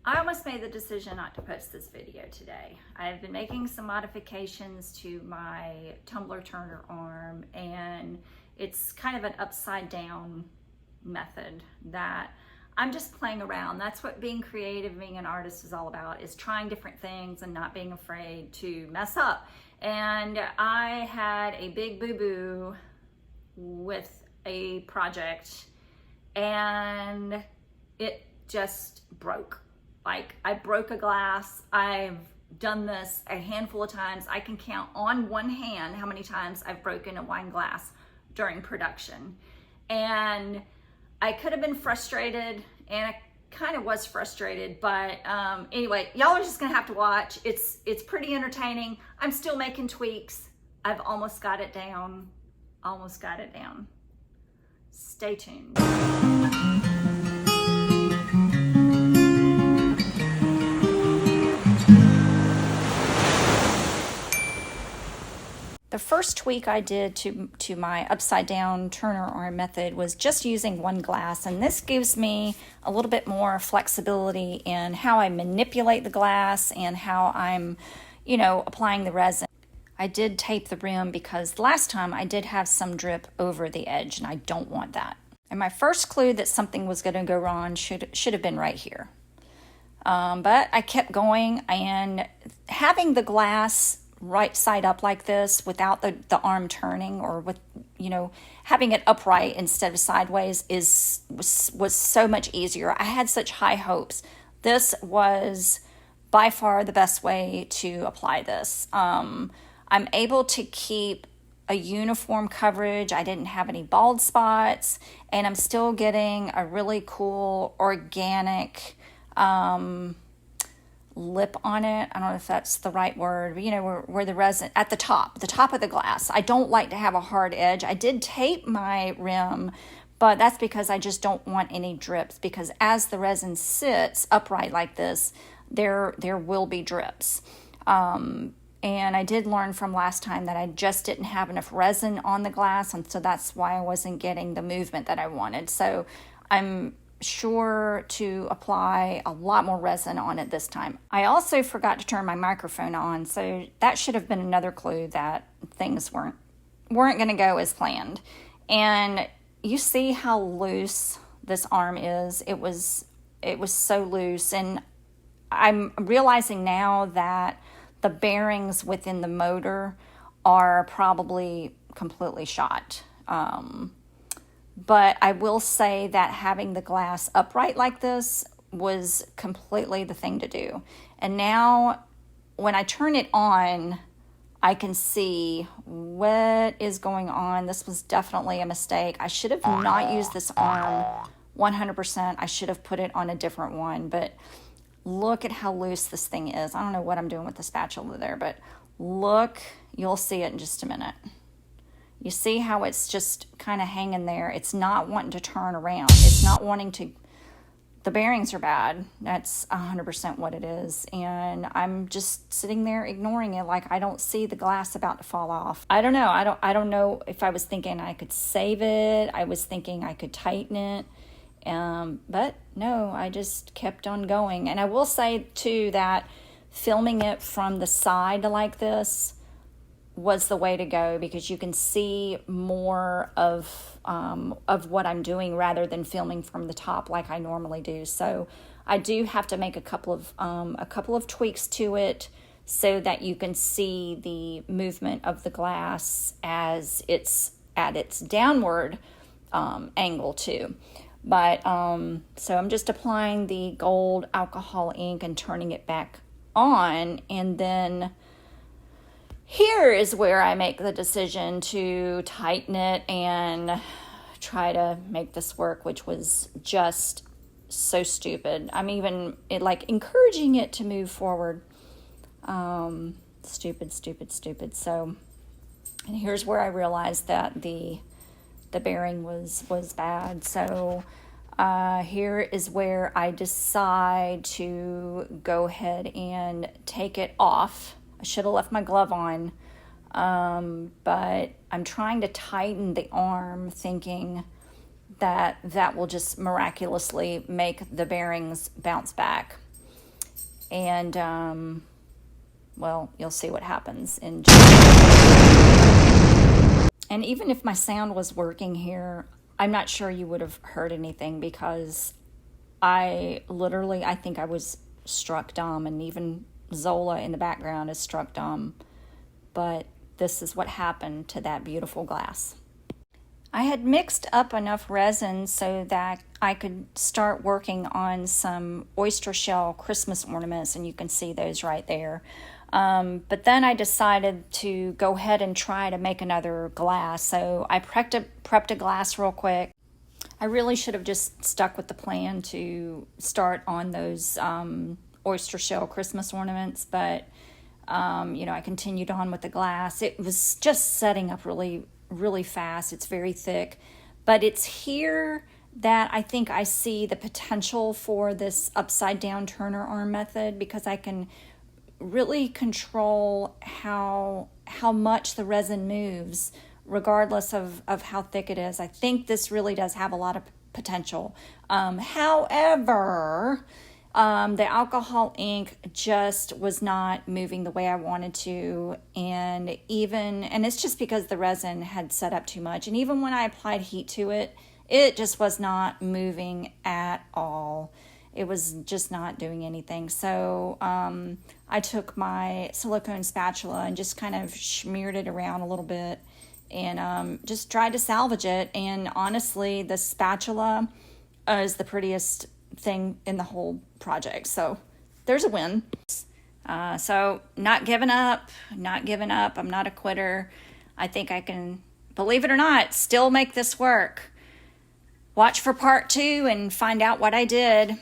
I almost made the decision not to post this video today. I've been making some modifications to my tumbler turner arm, and it's kind of an upside down method that I'm just playing around. That's what being creative, being an artist is all about, is trying different things and not being afraid to mess up. And I had a big boo-boo with a project and it just broke. Like, I broke a glass. I've done this a handful of times. I can count on one hand how many times I've broken a wine glass during production. And I could have been frustrated, and I kind of was frustrated, but anyway, y'all are just gonna have to watch. It's pretty entertaining. I'm still making tweaks. I've almost got it down. Almost got it down. Stay tuned. The first tweak I did to my upside down turner arm method was just using one glass, and this gives me a little bit more flexibility in how I manipulate the glass and how I'm, applying the resin. I did tape the rim because last time I did have some drip over the edge, and I don't want that. And my first clue that something was going to go wrong should have been right here. But I kept going, and having the glass right side up like this without the arm turning, or with having it upright instead of sideways was so much easier. I had such high hopes. This was by far the best way to apply this. I'm able to keep a uniform coverage. I didn't have any bald spots, and I'm still getting a really cool organic lip on it. I don't know if that's the right word, but where the resin at the top of the glass. I don't like to have a hard edge. I did tape my rim, but that's because I just don't want any drips, because as the resin sits upright like this, there will be drips. And I did learn from last time that I just didn't have enough resin on the glass, and so that's why I wasn't getting the movement that I wanted. So I'm sure to apply a lot more resin on it this time. I also forgot to turn my microphone on, so that should have been another clue that things weren't going to go as planned. And you see how loose this arm is. It was so loose, and I'm realizing now that the bearings within the motor are probably completely shot. But I will say that having the glass upright like this was completely the thing to do. And now when I turn it on, I can see what is going on. This was definitely a mistake. I should have not used this arm 100%. I should have put it on a different one. But look at how loose this thing is. I don't know what I'm doing with the spatula there, but look, you'll see it in just a minute. You see how it's just kind of hanging there. It's not wanting to turn around. It's not wanting to, the bearings are bad. That's 100% what it is. And I'm just sitting there ignoring it like I don't see the glass about to fall off. I don't know. I don't know if I was thinking I could save it. I was thinking I could tighten it. But no, I just kept on going. And I will say too that filming it from the side like this was the way to go, because you can see more of what I'm doing rather than filming from the top like I normally do. So I do have to make a couple of tweaks to it so that you can see the movement of the glass as it's at its downward angle too. But so I'm just applying the gold alcohol ink and turning it back on, and then here is where I make the decision to tighten it and try to make this work, which was just so stupid. I'm even encouraging it to move forward. Stupid. So, and here's where I realized that the bearing was bad. So here is where I decide to go ahead and take it off. I should have left my glove on, but I'm trying to tighten the arm, thinking that will just miraculously make the bearings bounce back. And, well, you'll see what happens in And even if my sound was working here, I'm not sure you would have heard anything because I think I was struck dumb, and even Zola in the background is struck dumb. But this is what happened to that beautiful glass. I had mixed up enough resin so that I could start working on some oyster shell Christmas ornaments, and you can see those right there. But then I decided to go ahead and try to make another glass. So I prepped a glass real quick. I really should have just stuck with the plan to start on those oyster shell Christmas ornaments, but I continued on with the glass. It was just setting up really, really fast. It's very thick, but it's here that I think I see the potential for this upside down turner arm method, because I can really control how much the resin moves regardless of how thick it is. I think this really does have a lot of potential. However, the alcohol ink just was not moving the way I wanted to, and it's just because the resin had set up too much, and even when I applied heat to it, it just was not moving at all. It was just not doing anything. So I took my silicone spatula and just kind of smeared it around a little bit, and just tried to salvage it. And honestly, the spatula is the prettiest thing in the whole project. So there's a win. So not giving up. I'm not a quitter. I think I can, believe it or not, still make this work. Watch for part 2 and find out what I did.